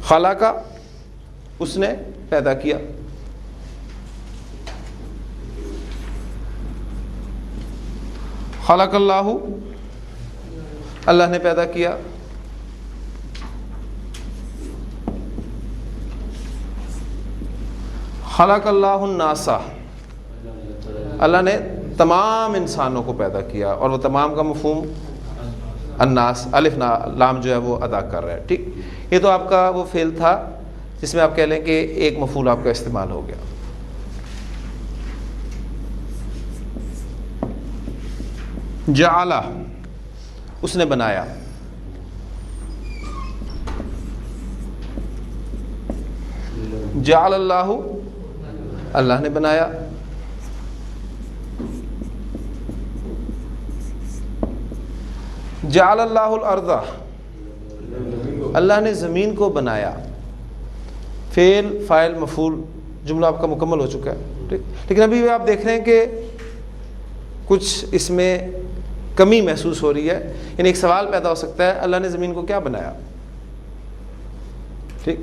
خلق اس نے پیدا کیا، خلق اللہ اللہ نے پیدا کیا، خلق اللہ الناس اللہ نے تمام انسانوں کو پیدا کیا، اور وہ تمام کا مفہوم الناس الف لام جو ہے وہ ادا کر رہا ہے. ٹھیک، یہ تو آپ کا وہ فعل تھا جس میں آپ کہہ لیں کہ ایک مفعول آپ کا استعمال ہو گیا. جعل اس نے بنایا، جعل اللہ اللہ نے بنایا، جعل اللہ الارض اللہ نے زمین کو بنایا. فعل فاعل مفعول جملہ آپ کا مکمل ہو چکا ہے. ٹھیک، لیکن ابھی آپ دیکھ رہے ہیں کہ کچھ اس میں کمی محسوس ہو رہی ہے. یعنی ایک سوال پیدا ہو سکتا ہے، اللہ نے زمین کو کیا بنایا؟ ٹھیک،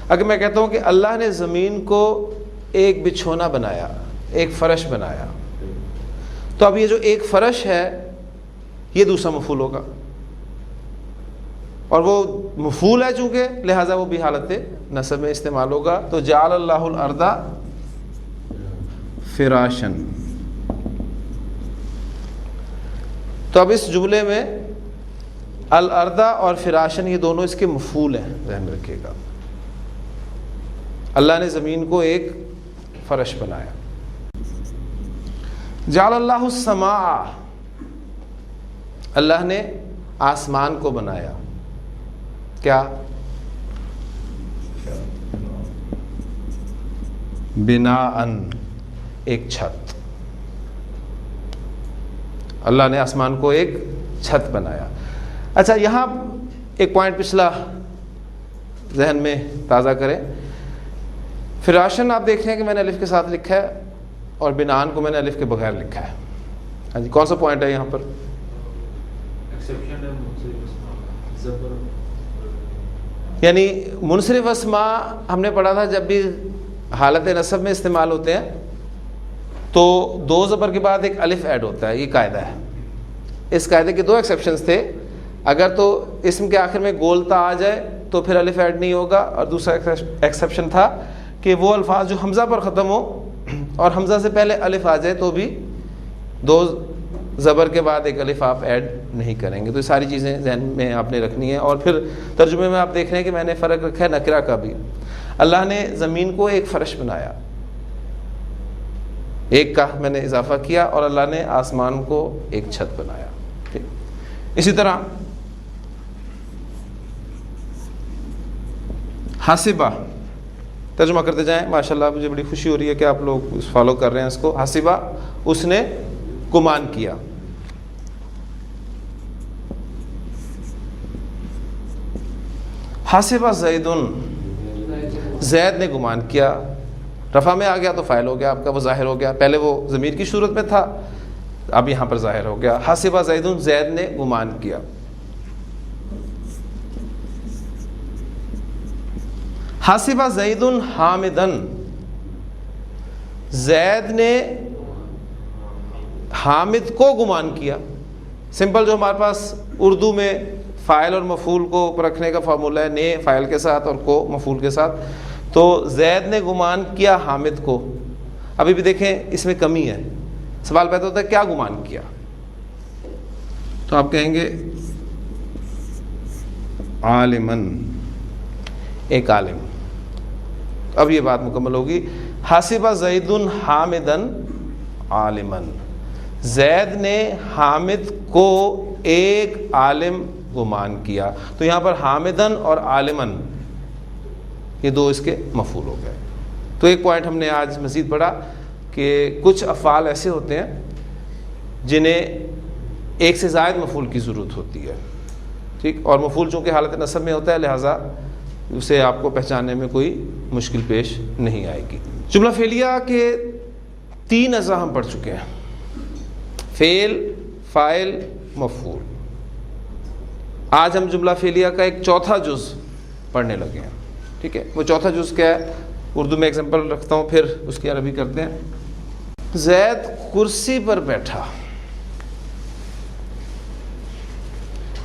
اگر میں کہتا ہوں کہ اللہ نے زمین کو ایک بچھونا بنایا، ایک فرش بنایا، تو اب یہ جو ایک فرش ہے یہ دوسرا مفعول ہوگا، اور وہ مفعول ہے چونکہ لہٰذا وہ بھی حالت نصب میں استعمال ہوگا. تو جعل اللہ الارض فراشن. تو اب اس جملے میں الارض اور فراشن یہ دونوں اس کے مفعول ہیں، ذہن میں رکھیے گا. اللہ نے زمین کو ایک فرش بنایا. جعل اللہ السماء اللہ نے آسمان کو بنایا. کیا؟ بناءً ایک چھت. اللہ نے آسمان کو ایک چھت بنایا. اچھا، یہاں ایک پوائنٹ پچھلا ذہن میں تازہ کریں. فراشن آپ دیکھ رہے ہیں کہ میں نے الف کے ساتھ لکھا ہے اور بناءً کو میں نے الف کے بغیر لکھا ہے. ہاں جی، کون سا پوائنٹ ہے یہاں پر؟ یعنی منصرف اسماء ہم نے پڑھا تھا جب بھی حالت نصب میں استعمال ہوتے ہیں تو دو زبر کے بعد ایک الف ایڈ ہوتا ہے. یہ قاعدہ ہے. اس قاعدے کے دو ایکسیپشنز تھے. اگر تو اسم کے آخر میں گولتا آ جائے تو پھر الف ایڈ نہیں ہوگا، اور دوسرا ایکسیپشن تھا کہ وہ الفاظ جو حمزہ پر ختم ہو اور حمزہ سے پہلے الف آ جائے تو بھی دو زبر کے بعد ایک الف آپ ایڈ نہیں کریں گے. تو یہ ساری چیزیں ذہن میں آپ نے رکھنی ہیں. اور پھر ترجمے میں آپ دیکھ رہے ہیں کہ میں نے فرق رکھا ہے نکرہ کا بھی. اللہ نے زمین کو ایک فرش بنایا، ایک کا میں نے اضافہ کیا، اور اللہ نے آسمان کو ایک چھت بنایا. ٹھیک، اسی طرح حاسبہ ترجمہ کرتے جائیں. ماشاءاللہ مجھے بڑی خوشی ہو رہی ہے کہ آپ لوگ فالو کر رہے ہیں اس کو. حاسبہ اس نے گمان کیا. حاسبہ زیدن زید نے گمان کیا. رفع میں آ گیا تو فاعل ہو گیا آپ کا، وہ ظاہر ہو گیا. پہلے وہ ضمیر کی صورت میں تھا، اب یہاں پر ظاہر ہو گیا. حاسبہ زیدن زید نے گمان کیا. حاسبہ زیدن حامدن زید نے حامد کو گمان کیا. سمپل جو ہمارے پاس اردو میں فاعل اور مفعول کو رکھنے کا فارمولہ ہے، نے فاعل کے ساتھ اور کو مفعول کے ساتھ. تو زید نے گمان کیا حامد کو. ابھی بھی دیکھیں اس میں کمی ہے. سوال پیدا ہوتا ہے کیا گمان کیا؟ تو آپ کہیں گے عالمن، ایک عالم. اب یہ بات مکمل ہوگی. حاسبہ زیدن حامدن عالمن زید نے حامد کو ایک عالم گمان کیا. تو یہاں پر حامدن اور عالمن یہ دو اس کے مفعول ہو گئے. تو ایک پوائنٹ ہم نے آج مزید پڑھا کہ کچھ افعال ایسے ہوتے ہیں جنہیں ایک سے زائد مفعول کی ضرورت ہوتی ہے. ٹھیک، اور مفعول چونکہ حالت نصب میں ہوتا ہے لہٰذا اسے آپ کو پہچاننے میں کوئی مشکل پیش نہیں آئے گی. جملہ فعلیہ کے 3 اجزاء ہم پڑھ چکے ہیں، فعل، فاعل، مفعول. آج ہم جملہ فعلیہ کا ایک چوتھا جز پڑھنے لگے ہیں. ٹھیک ہے. وہ چوتھا جز کیا ہے؟ اردو میں ایگزامپل رکھتا ہوں پھر اس کی عربی کرتے ہیں. زید کرسی پر بیٹھا.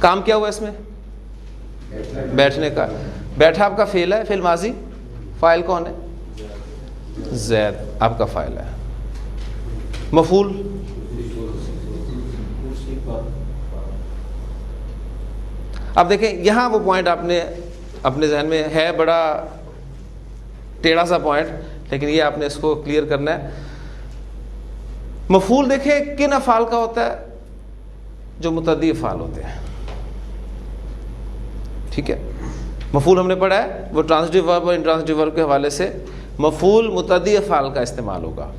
کام کیا ہوا اس میں؟ بیٹھنے کا. بیٹھا آپ کا فعل ہے، فعل ماضی. فاعل کون ہے؟ زید آپ کا فاعل ہے. مفعول اب دیکھیں یہاں وہ پوائنٹ آپ نے اپنے ذہن میں ہے، بڑا ٹیڑھا سا پوائنٹ، لیکن یہ آپ نے اس کو کلیئر کرنا ہے. مفعول دیکھیں کن افعال کا ہوتا ہے؟ جو متعدی افعال ہوتے ہیں. ٹھیک ہے. مفعول ہم نے پڑھا ہے وہ ٹرانزٹیو ورب اور انٹرانزٹیو ورب کے حوالے سے مفعول متعدی افعال کا استعمال ہوگا.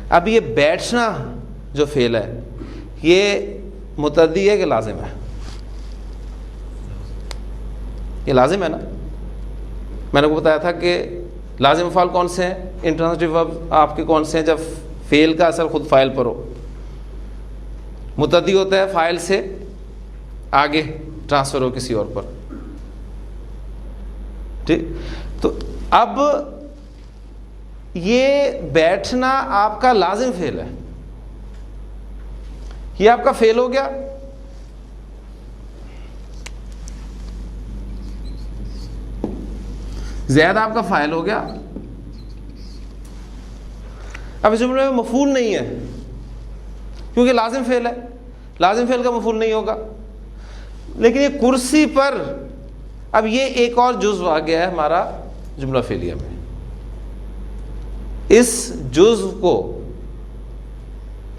اب یہ بیٹھنا جو فعل ہے یہ متعدی ہے کہ لازم ہے؟ یہ لازم ہے نا. میں نے کو بتایا تھا کہ لازم افعال کون سے ہیں؟ انٹرانزٹیو ورب آپ کے کون سے ہیں؟ جب فعل کا اثر خود فاعل پر ہو. متعدی ہوتا ہے فاعل سے آگے ٹرانسفر ہو کسی اور پر. ٹھیک. تو اب یہ بیٹھنا آپ کا لازم فعل ہے، یہ آپ کا فعل ہو گیا. زید آپ کا فاعل ہو گیا. اب اس جملے میں مفعول نہیں ہے کیونکہ لازم فعل ہے. لازم فعل کا مفعول نہیں ہوگا. لیکن یہ کرسی پر، اب یہ ایک اور جزو آ گیا ہے ہمارا جملہ فعلیہ میں. اس جزو کو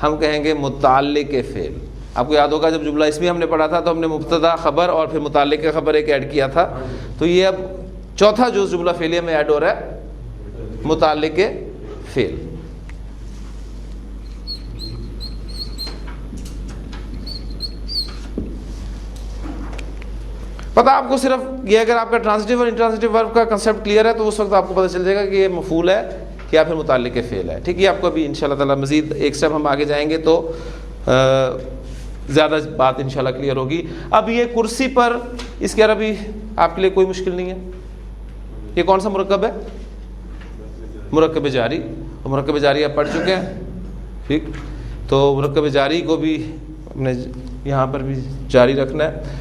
ہم کہیں گے متعلق فعل. آپ کو یاد ہوگا جب جملہ اسمی ہم نے پڑھا تھا تو ہم نے مبتدا خبر اور پھر متعلق خبر ایک ایڈ کیا تھا. تو یہ اب چوتھا جز جملہ فعلیہ میں ایڈ ہو رہا ہے، متعلق فعل. پتہ آپ کو صرف یہ، اگر آپ کا ٹرانزٹیو اور انٹرانزٹیو ورب کا کنسیپٹ کلیئر ہے تو اس وقت آپ کو پتہ چل جائے گا کہ یہ مفعول ہے یا پھر متعلق فعل ہے. ٹھیک ہے. یہ آپ کو ابھی انشاءاللہ تعالی مزید ایک سٹیپ ہم آگے جائیں گے تو زیادہ بات انشاءاللہ کلیئر ہوگی. اب یہ کرسی پر، اس کی عربی آپ کے لیے کوئی مشکل نہیں ہے. یہ کون سا مرکب ہے؟ مرکب جاری. اور مرکب جاری آپ پڑھ چکے ہیں. ٹھیک. تو مرکب جاری کو بھی ہم نے یہاں پر بھی جاری رکھنا ہے.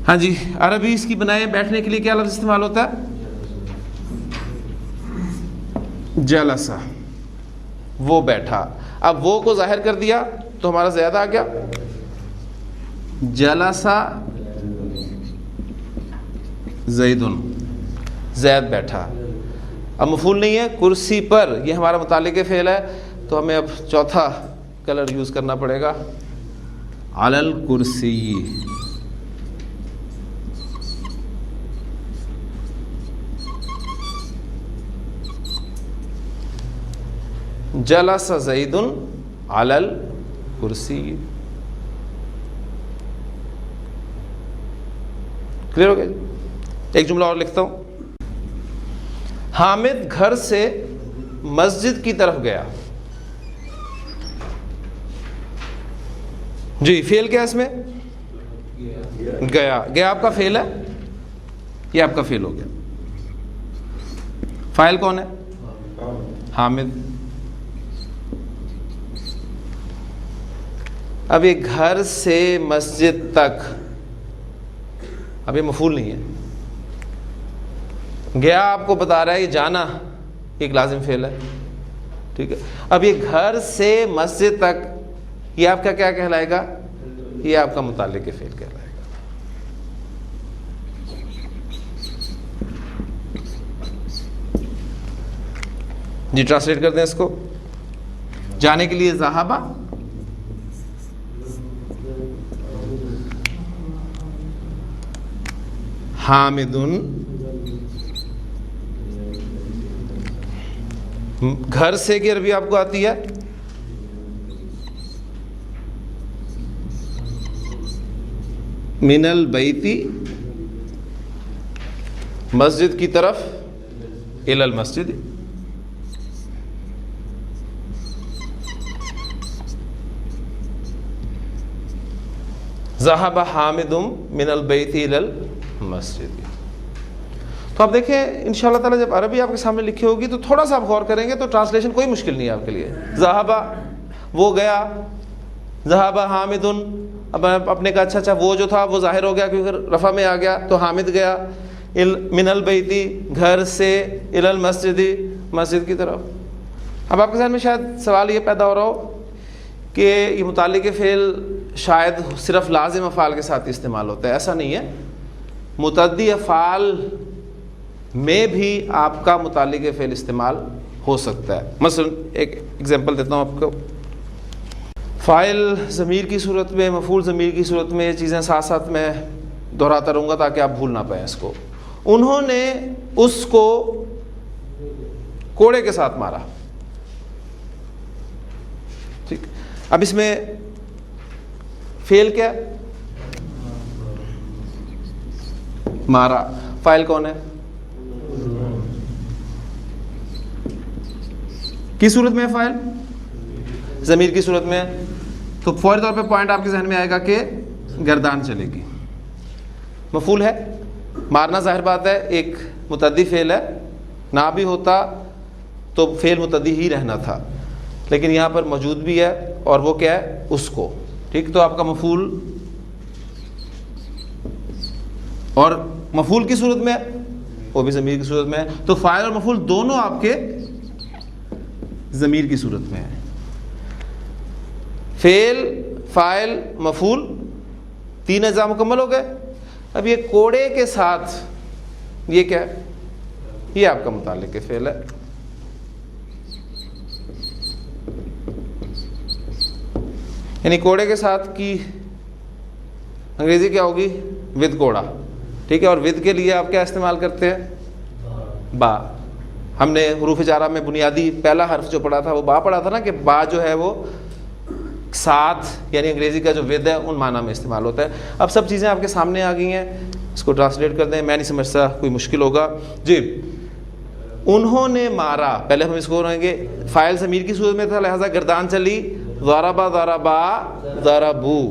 ہاں جی. عربی اس کی بنائیں بیٹھنے کے لیے کیا لفظ استعمال ہوتا ہے؟ جلسہ. وہ بیٹھا. اب وہ کو ظاہر کر دیا تو ہمارا زیادہ آ گیا. جلسہ زیدن، زید بیٹھا. اب مفعول نہیں ہے، کرسی پر یہ ہمارا متعلق فعل ہے تو ہمیں اب چوتھا کلر یوز کرنا پڑے گا، علی الکرسی. جلس زید علی الکرسی. کلیئر ہو گیا؟ ایک جملہ اور لکھتا ہوں. حامد گھر سے مسجد کی طرف گیا. جی فعل کیا ہے اس میں؟ گیا. گیا آپ کا فعل ہے، یہ آپ کا فعل ہو گیا. فاعل کون ہے؟ حامد. اب یہ گھر سے مسجد تک، اب یہ مفعول نہیں ہے. گیا آپ کو بتا رہا ہے یہ جانا ایک لازم فعل ہے. ٹھیک ہے. اب یہ گھر سے مسجد تک یہ آپ کا کیا کہلائے گا؟ یہ آپ کا متعلق فعل کہلائے گا. جی ٹرانسلیٹ کر دیں اس کو. جانے کے لیے ذہابہ، حامدن. گھر سے کی عربی آپ کو آتی ہے من البیتی، مسجد کی طرف الی المسجد. ذهب حامد من البیت الی المسجد. تو آپ دیکھیں انشاءاللہ تعالیٰ جب عربی آپ کے سامنے لکھی ہوگی تو تھوڑا سا آپ غور کریں گے تو ٹرانسلیشن کوئی مشکل نہیں ہے آپ کے لیے. ذہبہ وہ گیا, ذہبہ حامد, اب آپ نے کہا اچھا وہ جو تھا وہ ظاہر ہو گیا کیونکہ رفع میں آ گیا تو حامد گیا. من البیتی گھر سے, الی المسجد مسجد کی طرف. اب آپ کے ذہن میں شاید سوال یہ پیدا ہو رہا ہو کہ یہ متعلق فعل شاید صرف لازم افعال کے ساتھ استعمال ہوتا ہے. ایسا نہیں ہے, متعدی افعال میں بھی آپ کا متعلق فعل استعمال ہو سکتا ہے. مثلا ایک ایگزامپل دیتا ہوں آپ کو. فاعل ضمیر کی صورت میں, مفعول ضمیر کی صورت میں, یہ چیزیں ساتھ ساتھ میں دہراتا رہوں گا تاکہ آپ بھول نہ پائیں اس کو. انہوں نے اس کو کوڑے کے ساتھ مارا. ٹھیک, اب اس میں فعل کیا ہے؟ مارا. فاعل کون ہے؟ کس صورت میں ہے فاعل؟ ضمیر کی صورت میں ہے. تو فوری طور پہ پوائنٹ آپ کے ذہن میں آئے گا کہ گردان چلے گی. مفعول ہے, مارنا ظاہر بات ہے ایک متعدی فعل ہے, نہ بھی ہوتا تو فعل متعدی ہی رہنا تھا, لیکن یہاں پر موجود بھی ہے اور وہ کیا ہے؟ اس کو. ٹھیک, تو آپ کا مفعول, اور مفعول کی صورت میں وہ بھی ضمیر کی صورت میں ہے, تو فاعل اور مفعول دونوں آپ کے ضمیر کی صورت میں ہے. فعل, فاعل, مفعول, تین اجزاء مکمل ہو گئے. اب یہ کوڑے کے ساتھ یہ کیا ہے؟ یہ آپ کا متعلق فعل ہے. یعنی کوڑے کے ساتھ کی انگریزی کیا ہوگی؟ ود کوڑا. ٹھیک ہے, اور ود کے لیے آپ کیا استعمال کرتے ہیں؟ با. ہم نے حروف جارہ میں بنیادی پہلا حرف جو پڑھا تھا وہ با پڑھا تھا نا, کہ با جو ہے وہ ساتھ, یعنی انگریزی کا جو ود ہے ان معنی میں استعمال ہوتا ہے. اب سب چیزیں آپ کے سامنے آ گئی ہیں, اس کو ٹرانسلیٹ کر دیں. میں نہیں سمجھتا کوئی مشکل ہوگا. جی, انہوں نے مارا, پہلے ہم اس کو رہیں گے, فاعل ضمیر کی صورت میں تھا لہذا گردان چلی. ضربا ضربا ضربو.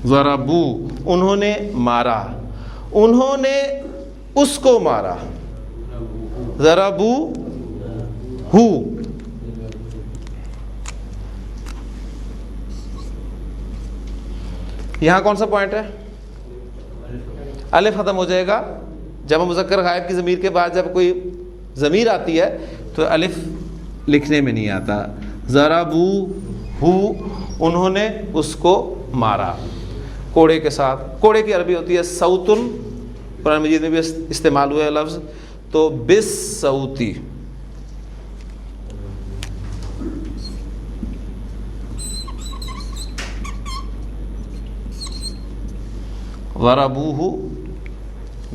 ضربو, انہوں نے مارا. انہوں نے اس کو مارا. ضربو ہو. یہاں کون سا پوائنٹ ہے؟ الف ختم ہو جائے گا. جمع مذکر غائب کی ضمیر کے بعد جب کوئی ضمیر آتی ہے تو الف لکھنے میں نہیں آتا. ضربو ہو, انہوں نے اس کو مارا کوڑے کے ساتھ. کوڑے کی عربی ہوتی ہے صوتن, قرآن مجید میں بھی استعمال ہوا ہے لفظ, تو بس صوتی. ضربوہ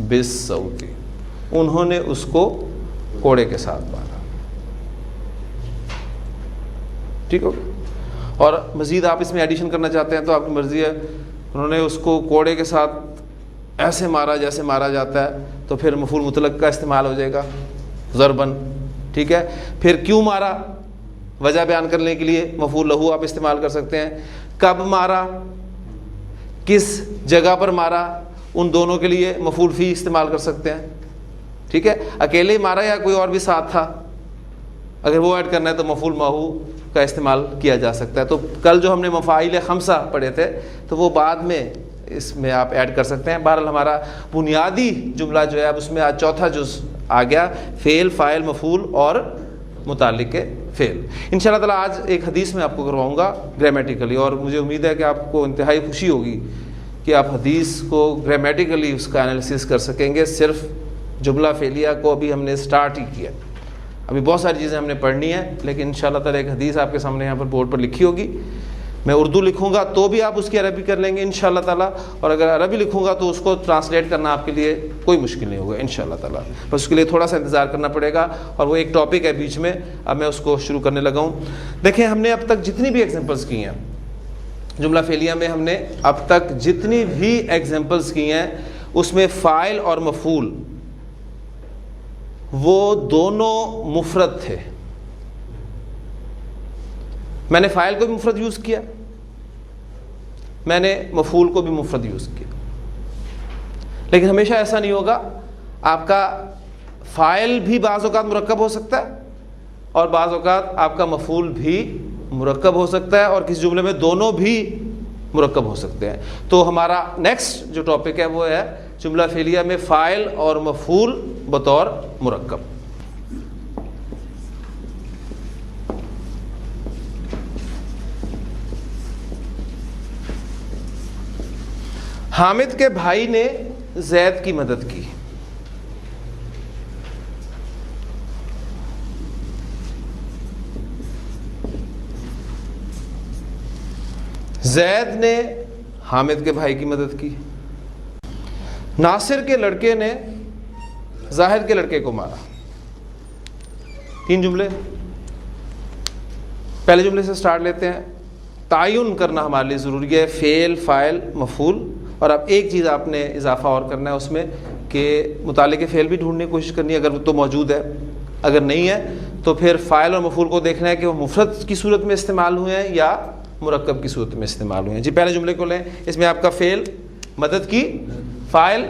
بالصوت, انہوں نے اس کو کوڑے کے ساتھ مارا. ٹھیک ہو, اور مزید آپ اس میں ایڈیشن کرنا چاہتے ہیں تو آپ کی مرضی ہے. انہوں نے اس کو کوڑے کے ساتھ ایسے مارا جیسے مارا جاتا ہے, تو پھر مفعول مطلق کا استعمال ہو جائے گا ضربن. ٹھیک ہے, پھر کیوں مارا وجہ بیان کرنے کے لیے مفعول لہو آپ استعمال کر سکتے ہیں. کب مارا, کس جگہ پر مارا, ان دونوں کے لیے مفعول فی استعمال کر سکتے ہیں. ٹھیک ہے, اکیلے مارا یا کوئی اور بھی ساتھ تھا, اگر وہ ایڈ کرنا ہے تو مفعول ماہو کا استعمال کیا جا سکتا ہے. تو کل جو ہم نے مفاعیل خمسہ پڑھے تھے تو وہ بعد میں اس میں آپ ایڈ کر سکتے ہیں. بہرحال ہمارا بنیادی جملہ جو ہے اب اس میں آج چوتھا جز آ گیا, فعل, فاعل, مفعول اور متعلق فعل. انشاءاللہ تعالیٰ آج ایک حدیث میں آپ کو کرواؤں گا گرامیٹیکلی, اور مجھے امید ہے کہ آپ کو انتہائی خوشی ہوگی کہ آپ حدیث کو گرامیٹیکلی اس کا انالیسس کر سکیں گے. صرف جملہ فعلیہ کو ابھی ہم نے سٹارٹ ہی کیا, ابھی بہت ساری چیزیں ہم نے پڑھنی ہیں, لیکن انشاءاللہ تعالیٰ ایک حدیث آپ کے سامنے یہاں پر بورڈ پر لکھی ہوگی. میں اردو لکھوں گا تو بھی آپ اس کی عربی کر لیں گے انشاءاللہ تعالیٰ, اور اگر عربی لکھوں گا تو اس کو ٹرانسلیٹ کرنا آپ کے لیے کوئی مشکل نہیں ہوگا انشاءاللہ تعالیٰ. بس اس کے لیے تھوڑا سا انتظار کرنا پڑے گا, اور وہ ایک ٹاپک ہے بیچ میں, اب میں اس کو شروع کرنے لگا ہوں. دیکھیں, ہم نے اب تک جتنی بھی ایگزامپلس کی ہیں جملہ فعلیہ میں, ہم نے اب تک جتنی بھی ایگزامپلس کی ہیں اس میں فاعل اور مفعول وہ دونوں مفرد تھے. میں نے فاعل کو بھی مفرد یوز کیا, میں نے مفعول کو بھی مفرد یوز کیا. لیکن ہمیشہ ایسا نہیں ہوگا. آپ کا فاعل بھی بعض اوقات مرکب ہو سکتا ہے اور بعض اوقات آپ کا مفعول بھی مرکب ہو سکتا ہے, اور کسی جملے میں دونوں بھی مرکب ہو سکتے ہیں. تو ہمارا نیکسٹ جو ٹاپک ہے وہ ہے جملہ فعلیہ میں فاعل اور مفعول بطور مرکب. حامد کے بھائی نے زید کی مدد کی. زید نے حامد کے بھائی کی مدد کی. ناصر کے لڑکے نے زاہد کے لڑکے کو مارا. 3 جملے. پہلے جملے سے سٹارٹ لیتے ہیں. تعین کرنا ہمارے لیے ضروری ہے, فعل, فاعل, مفعول. اور اب ایک چیز آپ نے اضافہ اور کرنا ہے اس میں کہ متعلق فعل بھی ڈھونڈنے کی کوشش کرنی ہے اگر وہ تو موجود ہے. اگر نہیں ہے تو پھر فاعل اور مفعول کو دیکھنا ہے کہ وہ مفرد کی صورت میں استعمال ہوئے ہیں یا مرکب کی صورت میں استعمال ہوئے ہیں. جی پہلے جملے کو لیں. اس میں آپ کا فعل مدد کی, فاعل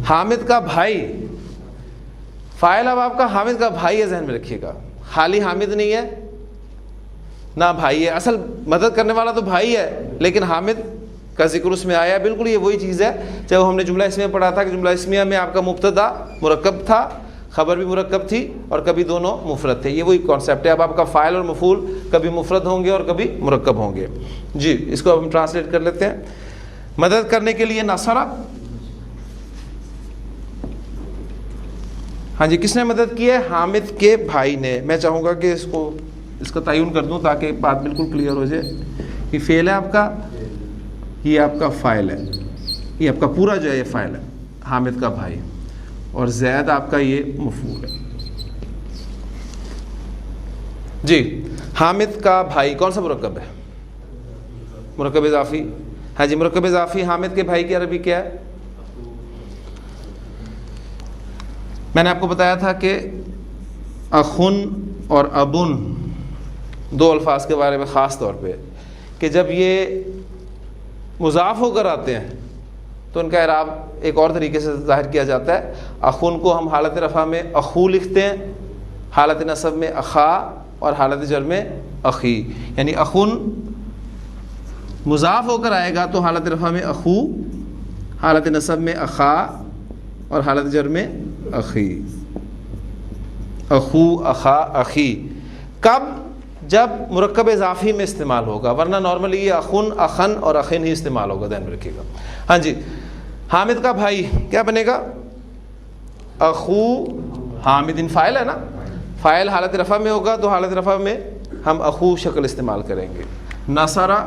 حامد کا بھائی, فاعل اب آپ کا حامد کا بھائی ہے, ذہن میں رکھیے گا. خالی حامد نہیں ہے نہ بھائی ہے, اصل مدد کرنے والا تو بھائی ہے لیکن حامد کا ذکر اس میں آیا. بالکل یہ وہی چیز ہے جب ہم نے جملہ اسمیہ پڑھا تھا کہ جملہ اسمیہ میں آپ کا مبتدا مرکب تھا, خبر بھی مرکب تھی اور کبھی دونوں مفرد تھے. یہ وہی کانسیپٹ ہے. اب آپ کا فاعل اور مفعول کبھی مفرد ہوں گے اور کبھی مرکب ہوں گے. جی اس کو اب ہم ٹرانسلیٹ کر لیتے ہیں. مدد کرنے کے لیے نصرہ, ہاں جی کس نے مدد کی ہے؟ حامد کے بھائی نے. میں چاہوں گا کہ اس کا تعین کر دوں تاکہ بات بالکل کلیئر ہو جائے. یہ فعل ہے آپ کا, یہ آپ کا فاعل ہے, یہ آپ کا پورا جو ہے یہ فاعل ہے حامد کا بھائی, اور زید آپ کا یہ مفعول ہے. جی حامد کا بھائی کون سا مرکب ہے؟ مرکب اضافی. ہاں جی مرکب اضافی حامد کے بھائی کی عربی کیا ہے؟ میں نے آپ کو بتایا تھا کہ اخن اور ابن 2 الفاظ کے بارے میں خاص طور پہ کہ جب یہ مضاف ہو کر آتے ہیں تو ان کا اعراب ایک اور طریقے سے ظاہر کیا جاتا ہے. اخن کو ہم حالت رفع میں اخو لکھتے ہیں, حالت نصب میں اخا اور حالت جر میں اخی. یعنی اخن مضاف ہو کر آئے گا تو حالت رفع میں اخو, حالت نصب میں اخا اور حالت جر میں اخی. اخو, اخا, اخی. کب؟ جب مرکب اضافی میں استعمال ہوگا, ورنہ نارملی یہ اخن, اخن اور اخن ہی استعمال ہوگا, دھیان میں رکھیے گا. ہاں جی حامد کا بھائی کیا بنے گا؟ اخو حامد. فاعل ہے نا, فاعل حالت رفع میں ہوگا تو حالت رفع میں ہم اخو شکل استعمال کریں گے. نصرہ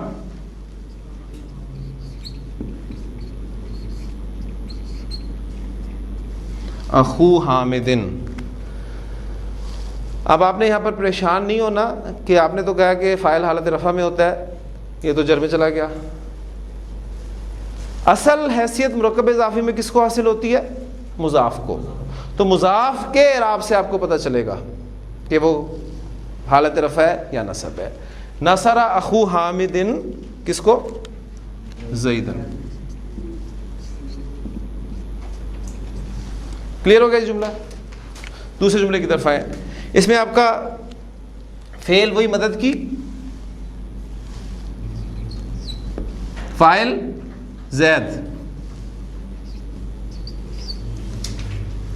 اخو حامدن. اب آپ نے یہاں پر پریشان نہیں ہونا کہ آپ نے تو کہا کہ فاعل حالت رفع میں ہوتا ہے, یہ تو جر میں چلا گیا. اصل حیثیت مرکب اضافی میں کس کو حاصل ہوتی ہے؟ مضاف کو. تو مضاف کے اعراب سے آپ کو پتہ چلے گا کہ وہ حالت رفع ہے یا نصب ہے. نصرہ اخو حامدن کس کو؟ زیدن. کلیئر ہو گیا یہ جملہ؟ دوسرے جملے کی طرف آئے. اس میں آپ کا فعل وہی مدد کی, فاعل زید,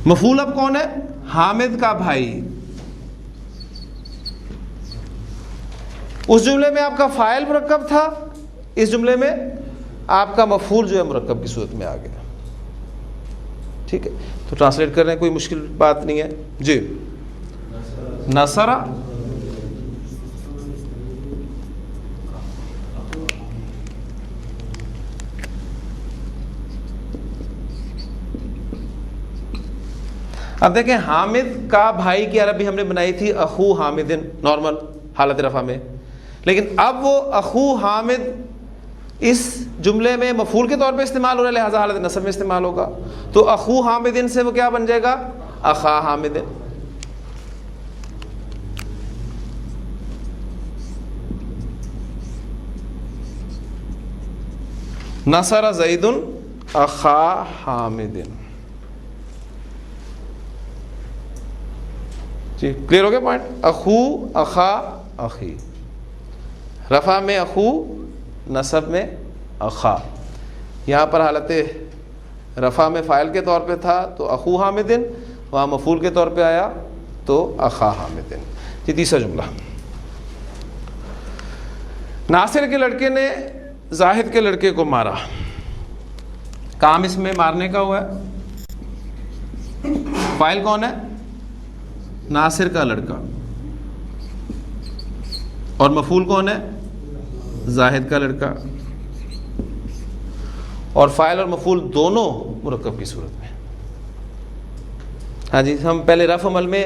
مفعول اب کون ہے؟ حامد کا بھائی. اس جملے میں آپ کا فاعل مرکب تھا, اس جملے میں آپ کا مفعول جو ہے مرکب کی صورت میں آ گیا. ٹھیک ہے, تو ٹرانسلیٹ کر رہے ہیں, کوئی مشکل بات نہیں ہے. جی نصرہ اب دیکھیں حامد کا بھائی کی عربی ہم نے بنائی تھی اخو حامدن نارمل حالت رفع میں, لیکن اب وہ اخو حامد اس جملے میں مفعول کے طور پہ استعمال ہو رہا ہے, لہذا حالت نصب میں استعمال ہوگا. تو اخو حامدن سے وہ کیا بن جائے گا؟ اخا حامدن. نصر زید اخا حامد. جی کلیئر ہو گیا پوائنٹ. اخو اخا اخی, رفع میں اخو, نصب میں اخا. یہاں پر حالت رفع میں فاعل کے طور پہ تھا تو اخو حامدن, وہاں مفعول کے طور پہ آیا تو اخا حامدن. یہ تیسرا جملہ. ناصر کے لڑکے نے زاہد کے لڑکے کو مارا. کام اس میں مارنے کا ہوا ہے. فاعل کون ہے؟ ناصر کا لڑکا. اور مفعول کون ہے؟ زاہد کا لڑکا. اور فاعل اور مفعول دونوں مرکب کی صورت میں. ہاں جی, ہم پہلے رفع عمل میں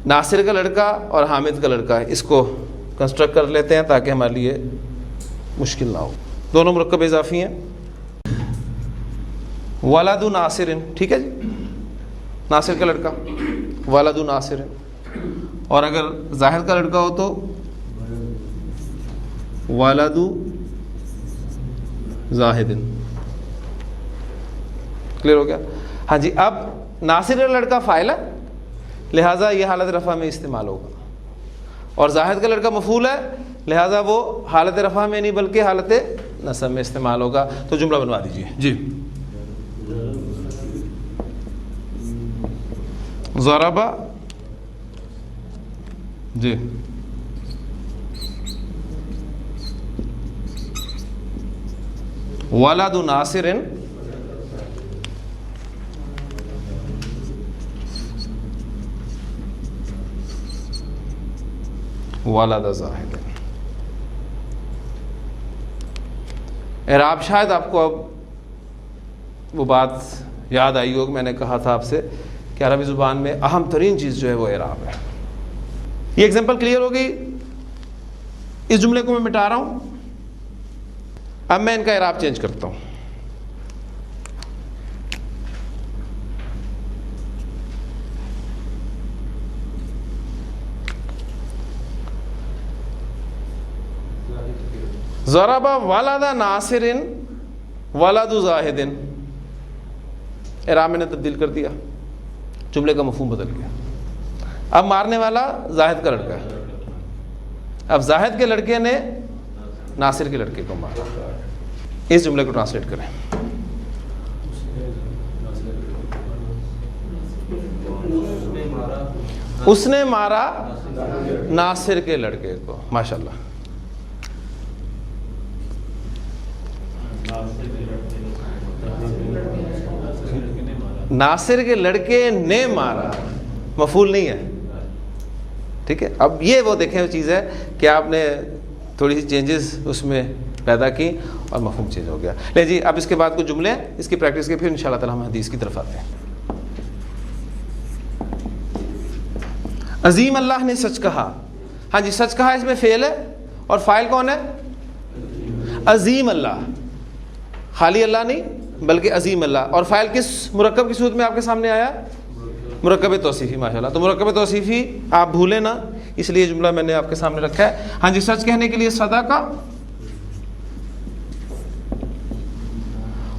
ناصر کا لڑکا اور حامد کا لڑکا اس کو کنسٹرکٹ کر لیتے ہیں تاکہ ہمارے لیے مشکل نہ ہو. دونوں مرکب اضافی ہیں. ولد ناصر, ٹھیک ہے جی, ناصر کا لڑکا ولد ناصر. اور اگر زاہد کا لڑکا ہو تو ولد زاہد. کلیئر ہو گیا؟ ہاں جی. اب ناصر کا لڑکا فاعل ہے, لہٰذا یہ حالت رفع میں استعمال ہوگا. اور زاہد کا لڑکا مفعول ہے, لہٰذا وہ حالت رفع میں نہیں بلکہ حالت نصب میں استعمال ہوگا. تو جملہ بنوا دیجیے جی. ضرب جی ولد ناصر ولد زاہد. اعراب شاید آپ کو اب وہ بات یاد آئی ہوگی, میں نے کہا تھا آپ سے کہ عربی زبان میں اہم ترین چیز جو ہے وہ اعراب ہے. یہ ایگزامپل کلیئر ہو گئی. اس جملے کو میں مٹا رہا ہوں. اب میں ان کا اعراب چینج کرتا ہوں. ضرب ولد ناصر ولد زاہد. اعراب میں نے تبدیل کر دیا, جملے کا مفہوم بدل گیا. اب مارنے والا زاہد کا لڑکا ہے. اب زاہد کے لڑکے نے ناصر کے لڑکے کو مارا. اس جملے کو ٹرانسلیٹ کریں. اس نے مارا ناصر کے لڑکے کو. ماشاءاللہ. ناصر کے لڑکے نے مارا, مفعول نہیں ہے. ٹھیک ہے. اب یہ وہ دیکھیں وہ چیز ہے کہ آپ نے تھوڑی سی چینجز اس میں پیدا کی اور مفہوم چینج ہو گیا. لے جی, اب اس کے بعد کچھ جملے اس کی پریکٹس کے, پھر انشاءاللہ تعالی ہم حدیث کی طرف آتے ہیں. عظیم اللہ نے سچ کہا. ہاں جی, سچ کہا اس میں فعل ہے اور فاعل کون ہے؟ عظیم اللہ. خالی اللہ نہیں بلکہ عظیم اللہ. اور فاعل کس مرکب کی صورت میں آپ کے سامنے آیا؟ مرکب توصیفی. ماشاءاللہ. تو مرکب توصیفی آپ بھولیں نا, اس لیے جملہ میں نے آپ کے سامنے رکھا ہے. ہاں جی, سچ کہنے کے لیے صدق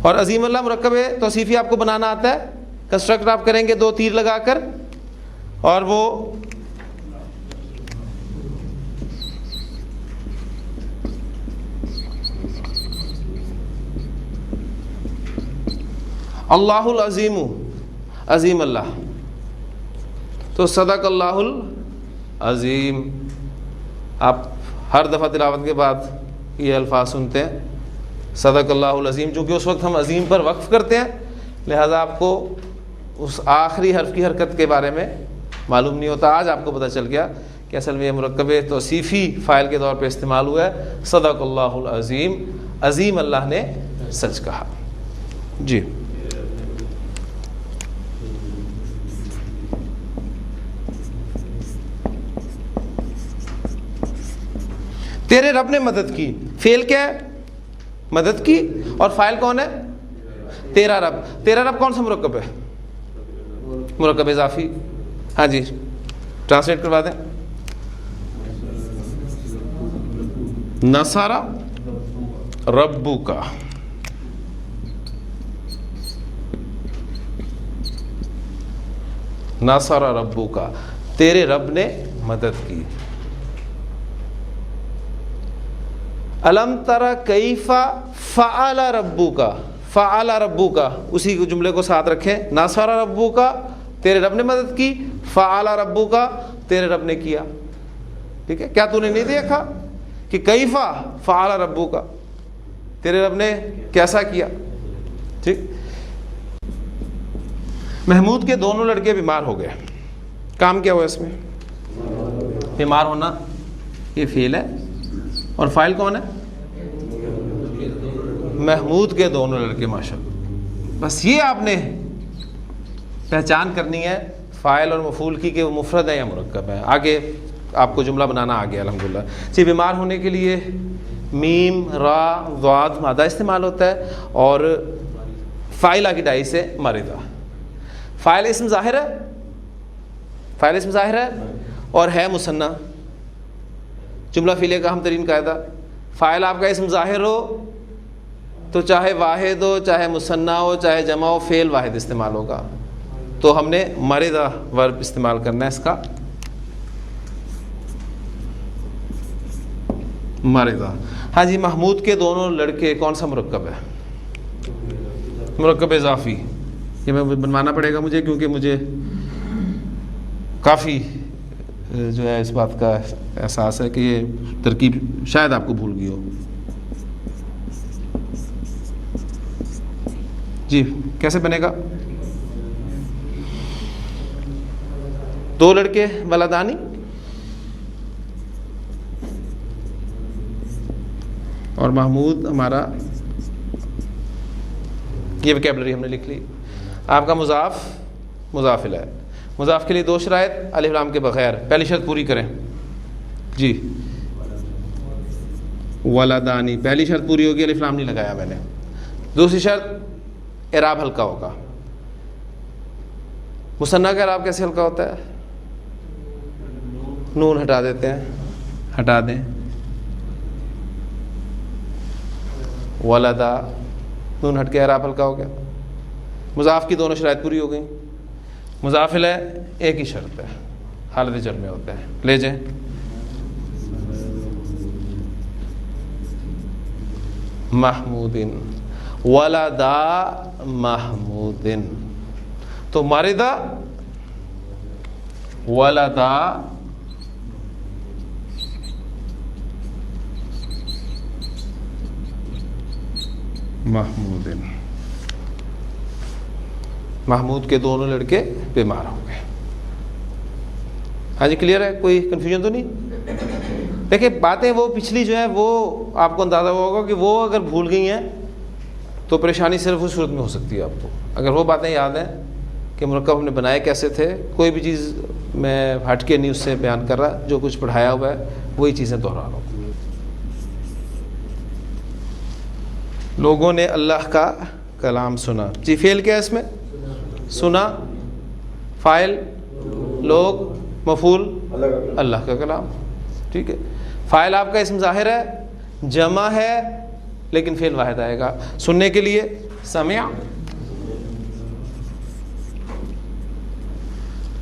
اور عظیم اللہ مرکب توصیفی آپ کو بنانا آتا ہے. کنسٹرکٹ آپ کریں گے 2 تیر لگا کر, اور وہ اللہ العظیم, عظیم اللہ. تو صدق اللہ العظیم. آپ ہر دفعہ تلاوت کے بعد یہ الفاظ سنتے ہیں, صدق اللہ العظیم. چونکہ اس وقت ہم عظیم پر وقف کرتے ہیں, لہذا آپ کو اس آخری حرف کی حرکت کے بارے میں معلوم نہیں ہوتا. آج آپ کو پتہ چل گیا کہ اصل میں یہ مرکب توصیفی فاعل کے طور پہ استعمال ہوا ہے. صدق اللہ العظیم, عظیم اللہ نے سچ کہا. جی. تیرے رب نے مدد کی. فعل کیا ہے؟ مدد کی. اور فاعل کون ہے؟ تیرا رب. تیرا رب کون سا مرکب ہے؟ مرکب اضافی. ہاں جی, ٹرانسلیٹ کروا دیں. نصارہ ربو کا، نصر ربو کا، تیرے رب نے مدد کی. الم تر کیف فعل ربو کا، فعل ربو کا، اسی جملے کو ساتھ رکھیں. نصر ربو کا، تیرے رب نے مدد کی. فعل ربو کا، تیرے رب نے کیا. ٹھیک ہے، کیا تو نے نہیں دیکھا کہ کیفا فعل ربو کا، تیرے رب نے کیسا کیا. ٹھیک. محمود کے دونوں لڑکے بیمار ہو گئے. کام کیا ہوا اس میں؟ بیمار ہونا یہ فعل ہے اور فاعل کون ہے؟ محمود کے دونوں لڑکے. ماشاءاللہ، بس یہ آپ نے پہچان کرنی ہے فاعل اور مفعول کی کہ وہ مفرد ہے یا مرکب ہے. آگے آپ کو جملہ بنانا آ گیا الحمدللہ. جی، بیمار ہونے کے لیے میم، را، ضاد مادہ استعمال ہوتا ہے اور فاعل کی ڈائی سے مرضہ. فاعل اسم ظاہر ہے، فاعل اسم ظاہر ہے اور ہے مثنی. جملہ فعلیہ کا اہم ترین قاعدہ، فاعل آپ کا اسم ظاہر ہو تو چاہے واحد ہو، چاہے مثنی ہو، چاہے جمع ہو، فعل واحد استعمال ہوگا. تو ہم نے مرضہ ورب استعمال کرنا ہے اس کا، مرضہ. ہاں جی، محمود کے دونوں لڑکے کون سا مرکب ہے؟ مرکب اضافی. یہ میں بنوانا پڑے گا مجھے کیونکہ مجھے کافی جو ہے اس بات کا احساس ہے کہ یہ ترکیب شاید آپ کو بھول گئی ہو. جی، کیسے بنے گا؟ دو لڑکے ولدانی، اور محمود ہمارا، یہ ویکیبلری ہم نے لکھ لی. آپ کا مضاف مضاف الیہ، مضاف کے لیے دو شرائط الف لام کے بغیر. پہلی شرط پوری کریں. جی، ولدانی، پہلی شرط پوری ہوگی، الف لام نہیں لگایا میں نے. دوسری شرط اعراب ہلکا ہوگا. مثنیٰ کا اعراب کیسے ہلکا ہوتا ہے؟ نون ہٹا دیتے ہیں، ہٹا دیں. ولدا، نون ہٹ کے اعراب ہلکا ہو گیا. مضاف کی دونوں شرائط پوری ہو گئیں. مضاف الیہ ایک ہی شرط ہے، حالت جر میں ہوتا ہے. لے جائیں. محمودن، ولدا محمودن. تو مرضا، ولدا محمودن. محمود کے دونوں لڑکے بیمار ہو گئے. ہاں جی، کلیئر ہے؟ کوئی کنفیوژن تو نہیں؟ دیکھیں، باتیں وہ پچھلی جو ہیں وہ آپ کو اندازہ ہوگا کہ وہ اگر بھول گئی ہیں تو پریشانی صرف اس صورت میں ہو سکتی ہے آپ کو. اگر وہ باتیں یاد ہیں کہ مرکب ہم نے بنائے کیسے تھے، کوئی بھی چیز میں ہٹ کے نہیں اس سے بیان کر رہا، جو کچھ پڑھایا ہوا ہے وہی چیزیں دہرا رہا ہوں. لوگوں نے اللہ کا کلام سنا. جی، فعل کیا ہے اس میں؟ سنا. فاعل لوگ، مفعول اللہ کا کلام. ٹھیک ہے. فاعل آپ کا اسم ظاہر ہے، جمع ہے لیکن فعل واحد آئے گا. سننے کے لیے سمع.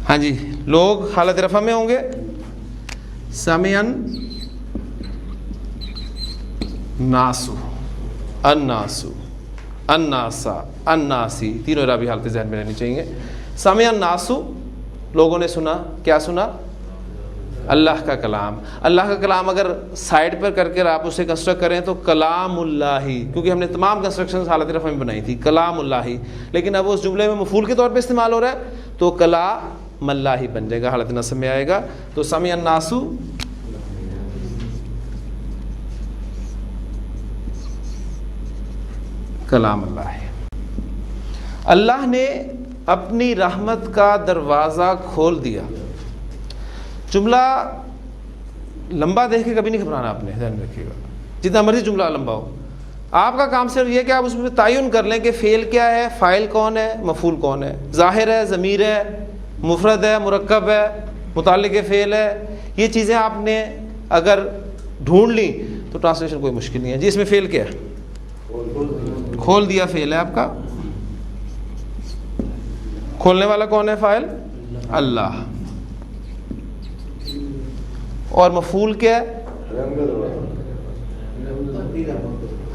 ہاں جی، لوگ حالت رفع میں ہوں گے. سمعن ناسو، الناسو، الناسا، الناسی، تینوں اعرابی حالتیں ذہن میں رہنی چاہیے. سمع الناسو، لوگوں نے سنا. کیا سنا؟ اللہ کا کلام. اللہ کا کلام اگر سائڈ پر کر کے آپ اسے کنسٹرکٹ کریں تو کلام اللہ ہی، کیونکہ ہم نے تمام کنسٹرکشن حالت رفع میں بنائی تھی، کلام اللہ ہی. لیکن اب اس جملے میں مفعول کے طور پہ استعمال ہو رہا ہے تو کلام اللہ ہی بن جائے گا، حالت نصب میں آئے گا. تو سمع الناسو کلام اللہ ہے. اللہ نے اپنی رحمت کا دروازہ کھول دیا. جملہ لمبا دیکھ کے کبھی نہیں گھبرانا، آپ نے ذہن میں رکھیے گا. جتنا مرضی جملہ لمبا ہو، آپ کا کام صرف یہ کہ آپ اس میں تعین کر لیں کہ فعل کیا ہے، فاعل کون ہے، مفعول کون ہے، ظاہر ہے، ضمیر ہے، مفرد ہے، مرکب ہے، متعلق فعل ہے. یہ چیزیں آپ نے اگر ڈھونڈ لی تو ٹرانسلیشن کوئی مشکل نہیں ہے. جی، اس میں فعل کیا ہے؟ کھول دیا فعل ہے آپ کا، کھولنے والا کون ہے؟ فاعل اللہ، اور مفعول کیا ہے؟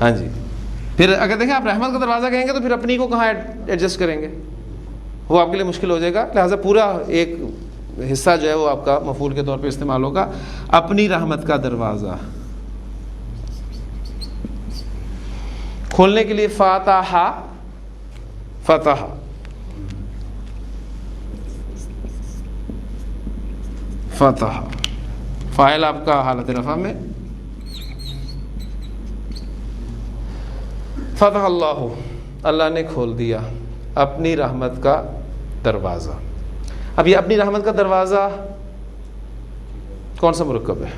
ہاں جی. پھر اگر دیکھیں آپ رحمت کا دروازہ کہیں گے تو پھر اپنی کو کہاں ایڈجسٹ کریں گے؟ وہ آپ کے لیے مشکل ہو جائے گا. لہٰذا پورا ایک حصہ جو ہے وہ آپ کا مفعول کے طور پہ استعمال ہوگا. اپنی رحمت کا دروازہ کھولنے کے لیے فاتح، فتح، فتح فاعل آپ کا حالت رفع میں، فتح اللہ، اللہ نے کھول دیا اپنی رحمت کا دروازہ. اب یہ اپنی رحمت کا دروازہ کون سا مرکب ہے؟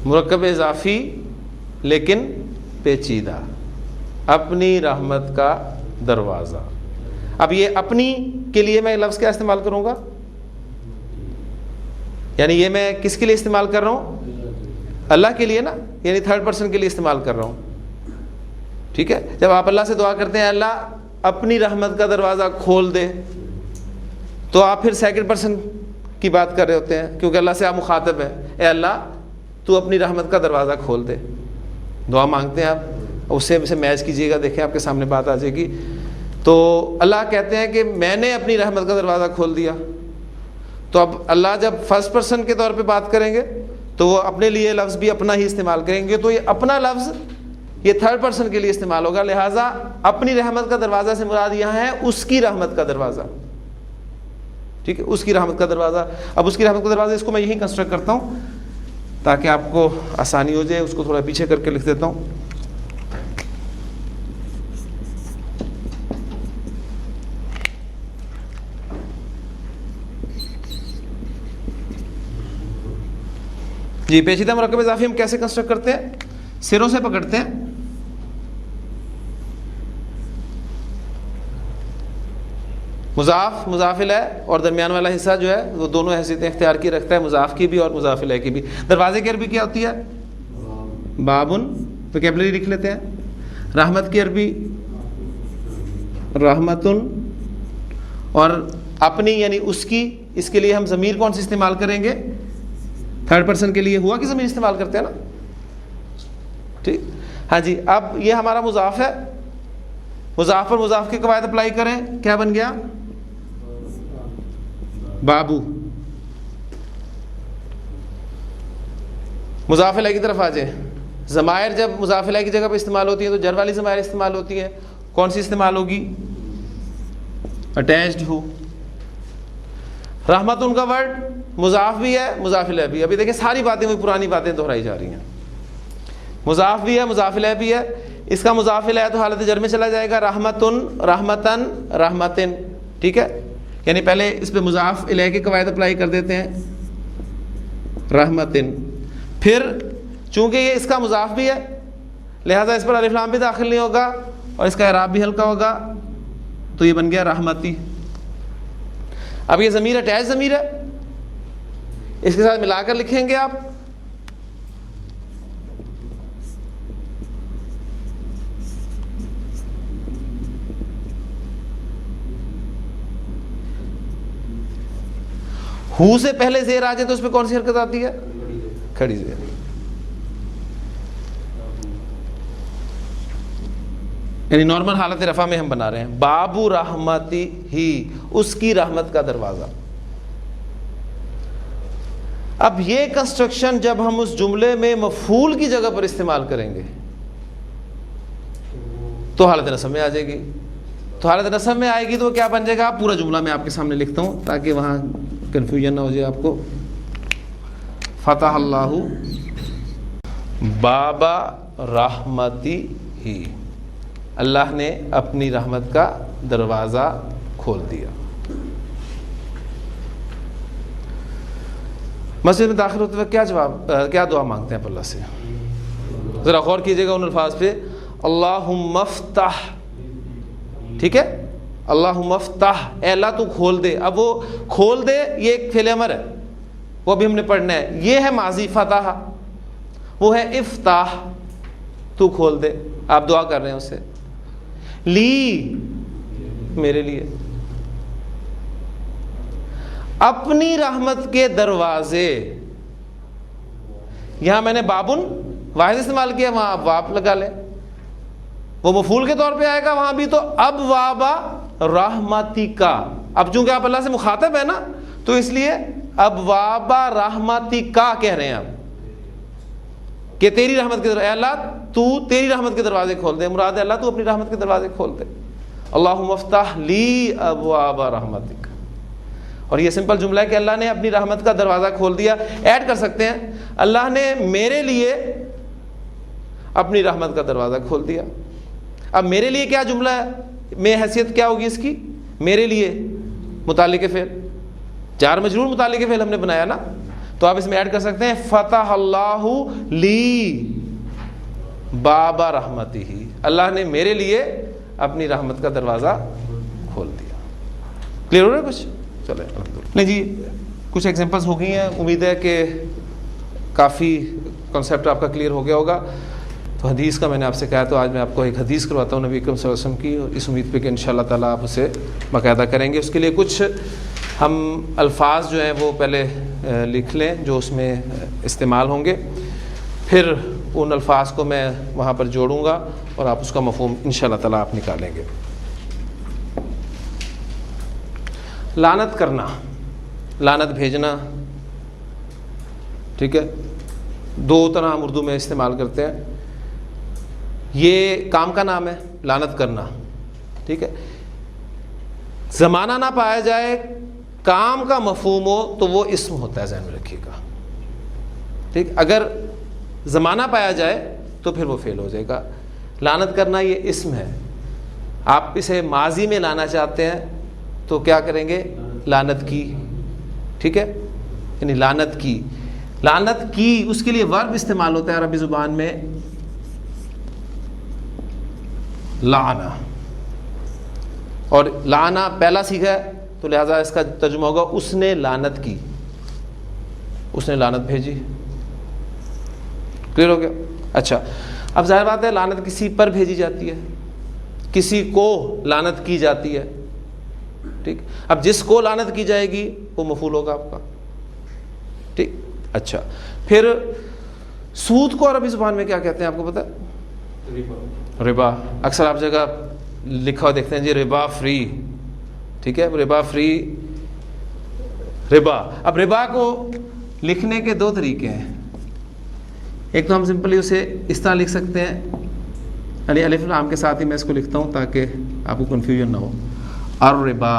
مرکب اضافی لیکن پیچیدہ. اپنی رحمت کا دروازہ. اب یہ اپنی کے لیے میں لفظ کیا استعمال کروں گا؟ یعنی یہ میں کس کے لیے استعمال کر رہا ہوں؟ اللہ کے لیے نا، یعنی تھرڈ پرسن کے لیے استعمال کر رہا ہوں. ٹھیک ہے. جب آپ اللہ سے دعا کرتے ہیں اللہ اپنی رحمت کا دروازہ کھول دے، تو آپ پھر سیکنڈ پرسن کی بات کر رہے ہوتے ہیں، کیونکہ اللہ سے آپ مخاطب ہیں. اے اللہ تو اپنی رحمت کا دروازہ کھول دے. دعا مانگتے ہیں آپ، اس سے میچ کیجیے گا، دیکھیں آپ کے سامنے بات آ جائے گی. تو اللہ کہتے ہیں کہ میں نے اپنی رحمت کا دروازہ کھول دیا. تو اب اللہ جب فرسٹ پرسن کے طور پہ بات کریں گے تو وہ اپنے لیے لفظ بھی اپنا ہی استعمال کریں گے. تو یہ اپنا لفظ یہ تھرڈ پرسن کے لیے استعمال ہوگا. لہٰذا اپنی رحمت کا دروازہ سے مراد یہاں ہے اس کی رحمت کا دروازہ. ٹھیک ہے، اس کی رحمت کا دروازہ. اب اس کی رحمت کا دروازہ اس کو میں یہی کنسٹرکٹ کرتا ہوں تاکہ آپ کو آسانی ہو جائے. اس کو تھوڑا پیچھے کر کے لکھ دیتا ہوں. جی پیچیدہ مرکب اضافی ہم کیسے کنسٹرکٹ کرتے ہیں؟ سروں سے پکڑتے ہیں. مضاف، مضاف الیہ اور درمیان والا حصہ جو ہے وہ دونوں حیثیتیں اختیار کی رکھتا ہے، مضاف کی بھی اور مضاف الیہ کی بھی. دروازے کی عربی کیا ہوتی ہے؟ بابن. ویکیبلری لکھ لیتے ہیں. رحمت کی عربی رحمتن. اور اپنی یعنی اس کی، اس کے لیے ہم ضمیر کون سی استعمال کریں گے؟ تھرڈ پرسن کے لیے ہوا کی ضمیر استعمال کرتے ہیں نا. ٹھیک. ہاں جی. اب یہ ہمارا مضاف ہے. مضاف پر مضاف کے قواعد اپلائی کریں، کیا بن گیا؟ بابو. مضاف الیہ کی طرف آ جائیں. ضمائر جب مضاف الیہ کی جگہ پہ استعمال ہوتی ہیں تو جر والی ضمائر استعمال ہوتی ہیں. کون سی استعمال ہوگی؟ اٹیچڈ ہو. رحمت ان کا ورڈ مضاف بھی ہے مضاف الیہ بھی. ابھی دیکھیں ساری باتیں وہی پرانی باتیں دہرائی جا رہی ہیں. مضاف بھی ہے مضاف الیہ بھی ہے. اس کا مضاف الیہ تو حالت جر میں چلا جائے گا. رحمتن، رحمتن، رحمتن. ٹھیک ہے. یعنی پہلے اس پہ مضاف الیہ کے قواعد اپلائی کر دیتے ہیں. رحمتن. پھر چونکہ یہ اس کا مضاف بھی ہے لہذا اس پر الف لام بھی داخل نہیں ہوگا اور اس کا اعراب بھی ہلکا ہوگا، تو یہ بن گیا رحمتی. اب یہ ضمیر اٹیچ ضمیر ہے، اس کے ساتھ ملا کر لکھیں گے آپ. ہو سے پہلے زیر آ جائے تو اس پہ کون سی حرکت آتی ہے؟ کھڑی زیر. یعنی نارمل حالت رفع میں ہم بنا رہے ہیں بابو رحمتی ہی، اس کی رحمت کا دروازہ. اب یہ کنسٹرکشن جب ہم اس جملے میں مفعول کی جگہ پر استعمال کریں گے تو حالت نصب میں آ جائے گی. تو حالت نصب میں آئے گی تو کیا بن جائے گا؟ پورا جملہ میں آپ کے سامنے لکھتا ہوں تاکہ وہاں کنفیوژن نہ ہو جائے آپ کو. فتح اللہ بابا رحمتی ہی، اللہ نے اپنی رحمت کا دروازہ کھول دیا. مسجد میں داخل ہوتے وقت کیا دعا مانگتے ہیں اللہ سے؟ ذرا غور کیجیے گا ان الفاظ پہ. اللہم افتح. ٹھیک ہے. اللہم افتح، اے اللہ تو کھول دے. اب وہ کھول دے یہ ایک فعل امر ہے، وہ بھی ہم نے پڑھنا ہے. یہ ہے ماضی فتح، وہ ہے افتح. تو کھول دے. آپ دعا کر رہے ہیں اس سے. لی میرے لیے. اپنی رحمت کے دروازے, یہاں میں نے بابن واحد استعمال کیا, وہاں آپ واپ لگا لیں, وہ مفعول کے طور پہ آئے گا وہاں بھی. تو اب وابا رحمتی کا, اب چونکہ آپ اللہ سے مخاطب ہے نا, تو اس لیے اب وابا رحمتی کا کہہ رہے ہیں آپ کہ تیری رحمت کے دروازے, اے اللہ تو تیری رحمت کے دروازے کھول دے. مراد ہے اللہ تو اپنی رحمت کے دروازے کھول دے. اللہم افتح لی ابواب رحمتک. اور یہ سمپل جملہ ہے کہ اللہ نے اپنی رحمت کا دروازہ کھول دیا. ایڈ کر سکتے ہیں اللہ نے میرے لیے اپنی رحمت کا دروازہ کھول دیا. اب میرے لیے کیا جملہ ہے, میں حیثیت کیا ہوگی اس کی, میرے لیے متعلق فعل, جار مجرور متعلق فعل ہم نے بنایا نا, تو آپ اس میں ایڈ کر سکتے ہیں فتح اللہ لی باب رحمتہ, اللہ نے میرے لیے اپنی رحمت کا دروازہ کھول دیا. کلیئر ہو رہا ہے کچھ؟ چلے نہیں جی, کچھ ایگزامپلس ہو گئی ہیں, امید ہے کہ کافی کنسیپٹ آپ کا کلیئر ہو گیا ہوگا. تو حدیث کا میں نے آپ سے کہا, تو آج میں آپ کو ایک حدیث کرواتا ہوں نبی اکرم صلی اللہ علیہ وسلم کی, اور اس امید پہ کہ انشاءاللہ تعالیٰ آپ اسے باقاعدہ کریں گے. اس کے لیے کچھ ہم الفاظ جو ہیں وہ پہلے لکھ لیں جو اس میں استعمال ہوں گے, پھر ان الفاظ کو میں وہاں پر جوڑوں گا اور آپ اس کا مفہوم انشاءاللہ تعالیٰ آپ نکالیں گے. لعنت کرنا, لعنت بھیجنا, ٹھیک ہے, دو طرح ہم اردو میں استعمال کرتے ہیں. یہ کام کا نام ہے لعنت کرنا, ٹھیک ہے. زمانہ نہ پایا جائے, کام کا مفہوم ہو تو وہ اسم ہوتا ہے, ذہن میں رکھیے گا, ٹھیک. اگر زمانہ پایا جائے تو پھر وہ فعل ہو جائے گا. لعنت کرنا یہ اسم ہے, آپ اسے ماضی میں لانا چاہتے ہیں تو کیا کریں گے, لعنت کی, ٹھیک ہے, یعنی لعنت کی. لعنت کی اس کے لیے ورب استعمال ہوتا ہے عربی زبان میں لعنہ, اور لعنہ پہلا صیغہ ہے تو لہذا اس کا ترجمہ ہوگا اس نے لعنت کی, اس نے لعنت بھیجی. کلیئر ہو گیا؟ اچھا, اب ظاہر بات ہے لعنت کسی پر بھیجی جاتی ہے, کسی کو لعنت کی جاتی ہے, ٹھیک. اب جس کو لعنت کی جائے گی وہ مفعول ہوگا آپ کا, ٹھیک. اچھا, پھر سود کو عربی زبان میں کیا کہتے ہیں آپ کو پتہ ہے؟ ربا. اکثر آپ جگہ لکھا ہوا دیکھتے ہیں جی ربا فری, ٹھیک ہے, ربا فری, ربا. اب ربا کو لکھنے کے دو طریقے ہیں. ایک تو ہم سمپلی اسے اس طرح لکھ سکتے ہیں, یعنی الف لام کے ساتھ ہی میں اس کو لکھتا ہوں تاکہ آپ کو کنفیوژن نہ ہو. الربا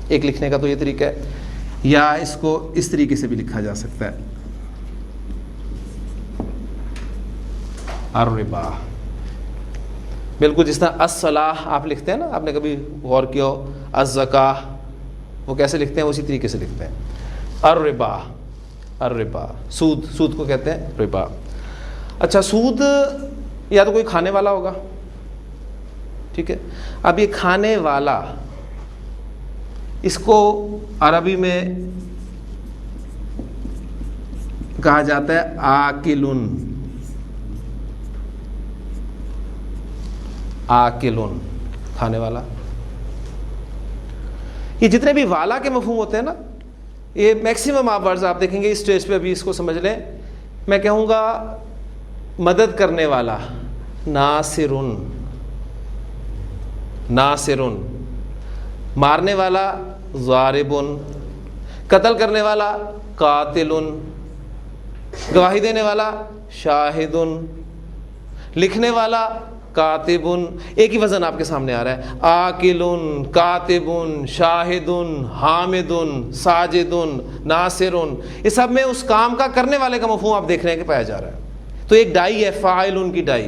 ایک لکھنے کا تو یہ طریقہ ہے, یا اس کو اس طریقے سے بھی لکھا جا سکتا ہے الربا, بالکل جس طرح الصلاح آپ لکھتے ہیں نا, آپ نے کبھی غور کیا ہو, الزکاہ وہ کیسے لکھتے ہیں, اسی طریقے سے لکھتے ہیں. الربا, الربا, سود, سود کو کہتے ہیں ربا. اچھا, سود یا تو کوئی کھانے والا ہوگا, ٹھیک ہے. اب یہ کھانے والا, اس کو عربی میں کہا جاتا ہے آکلن, آکلن, کھانے والا. یہ جتنے بھی والا کے مفہوم ہوتے ہیں نا, یہ میکسیمم آپ ورڈز آپ دیکھیں گے اس اسٹیج پہ, ابھی اس کو سمجھ لیں. میں کہوں گا مدد کرنے والا ناصرن, ناصرن, مارنے والا ضاربن, قتل کرنے والا قاتلن, گواہی دینے والا شاہدن, لکھنے والا کاتبن. ایک ہی وزن آپ کے سامنے آ رہا ہے, آکلن, کاتبن, شاہدن, حامدن, ساجدن, ناصرن. یہ سب میں اس کام کا کرنے والے کا مفہوم آپ دیکھ رہے ہیں کہ پایا جا رہا ہے. تو ایک ڈائی ہے فاعلن کی ڈائی,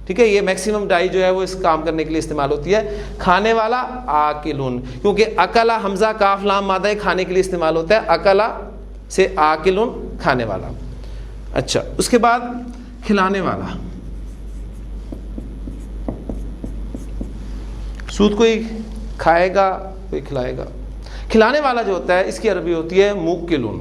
ٹھیک ہے. یہ میکسیمم ڈائی جو ہے وہ اس کام کرنے کے لیے استعمال ہوتی ہے. کھانے والا آکلن, کیونکہ اکلا حمزہ کاف لام مادہ کھانے کے لیے استعمال ہوتا ہے, اکلا سے آکلن, کھانے والا. اچھا, اس کے بعد کھلانے والا. سود کوئی کھائے گا کوئی کھلائے گا. کھلانے والا جو ہوتا ہے اس کی عربی ہوتی ہے موکلن.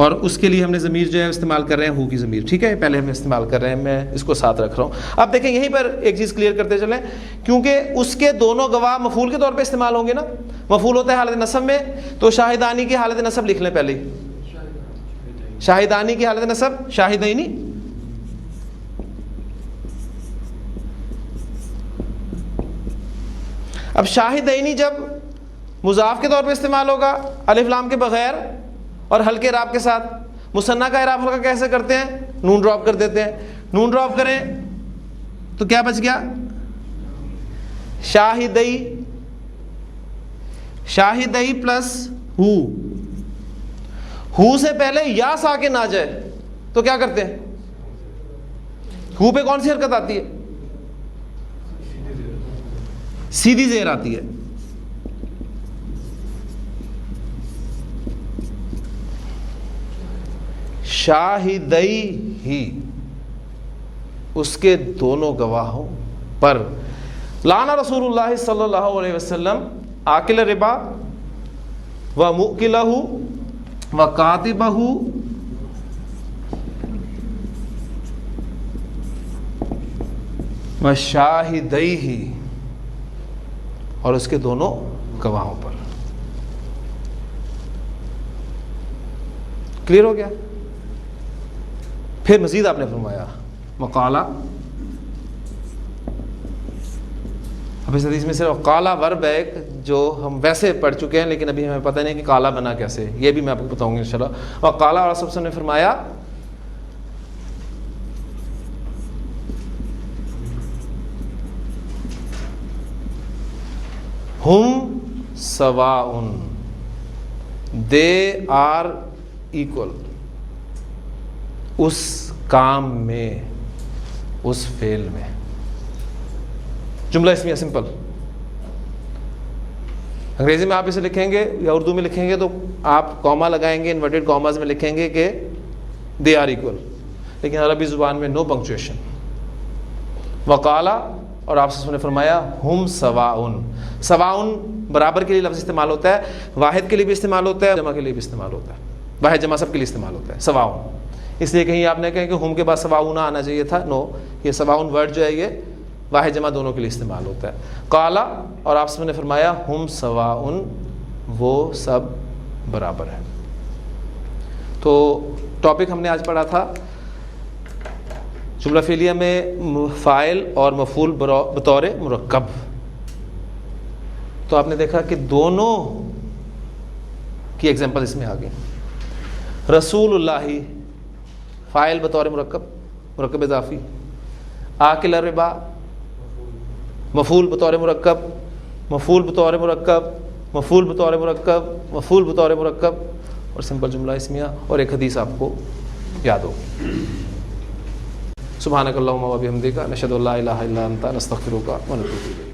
اور اس کے لیے ہم نے ضمیر جو ہے استعمال کر رہے ہیں ہو کی ضمیر، ٹھیک ہے، پہلے ہم استعمال کر رہے ہیں، میں اس کو ساتھ رکھ رہا ہوں. اب دیکھیں یہیں پر ایک چیز کلیئر کرتے چلیں، کیونکہ اس کے دونوں گواہ مفعول کے طور پہ استعمال ہوں گے نا. مفعول ہوتا ہے حالت نصب میں، تو شاہدانی کی حالت نصب لکھ لیں پہلے ہی. شاہدانی کی حالت نصب شاہدینی. اب شاہدینی جب مضاف کے طور پہ استعمال ہوگا الف لام کے بغیر اور ہلکے اعراب کے ساتھ، مثنیٰ کا اعراب ہلکا کیسے کرتے ہیں؟ نون ڈراپ کر دیتے ہیں. نون ڈراپ کریں تو کیا بچ گیا؟ شاہدئی. شاہدئی پلس ہو سے پہلے یا ساکن آ جائے تو کیا کرتے ہیں؟ ہو پہ کون سی حرکت آتی ہے؟ سیدھی زیر آتی ہے. شاہدئی ہی، اس کے دونوں گواہوں پر. لعن رسول اللہ صلی اللہ علیہ وسلم آکل ربا و مؤکلہ و کاتبہ و شاہدیہ، اور اس کے دونوں گواہوں پر. کلیئر ہو گیا؟ پھر مزید آپ نے فرمایا وقالا. اب اس حدیث میں صرف قالا ورب ہے جو ہم ویسے پڑھ چکے ہیں، لیکن ابھی ہمیں پتہ نہیں کہ قالا بنا کیسے، یہ بھی میں آپ کو بتاؤں گا انشاءاللہ. وقالا، اور سب سے نے فرمایا ہم سواء، دے آر ایکول، اس کام میں، اس فعل میں. جملہ اسمیہ سمپل. انگریزی میں آپ اسے لکھیں گے یا اردو میں لکھیں گے تو آپ کوما لگائیں گے، انورٹڈ کاماز میں لکھیں گے کہ دے آر ایکول، لیکن عربی زبان میں نو پنکچویشن. وقالا، اور آپ سے نے فرمایا ہم سواؤن. سواؤن برابر کے لیے لفظ استعمال ہوتا ہے، واحد کے لیے بھی استعمال ہوتا ہے، جمع کے لیے بھی استعمال ہوتا ہے. واحد جمع سب کے لیے استعمال ہوتا ہے سواؤن. اس لیے کہیں آپ نے کہا کہ ہم کے بعد سواؤن آنا چاہیے تھا، نو، یہ سواؤن ورڈ جو ہے یہ واحد جمع دونوں کے لیے استعمال ہوتا ہے. قالا، اور آپ سے نے فرمایا ہم سواؤن، وہ سب برابر ہیں. تو ٹاپک ہم نے آج پڑھا تھا جملہ فعلیہ میں فاعل اور مفعول بطور مرکب. تو آپ نے دیکھا کہ دونوں کی ایگزامپل اس میں آ گئی. رسول اللہ فاعل بطور مرکب، مرکب اضافی. آکل الربا مفعول بطور مرکب، مفعول بطور مرکب، مفعول بطور مرکب، مفعول بطور مرکب، اور سمپل جملہ اسمیہ، اور ایک حدیث آپ کو یاد ہو. سبحانک اللہم و بحمدک، نشہد ان لا الہ الا انت، نستغفرک و نتوب الیک.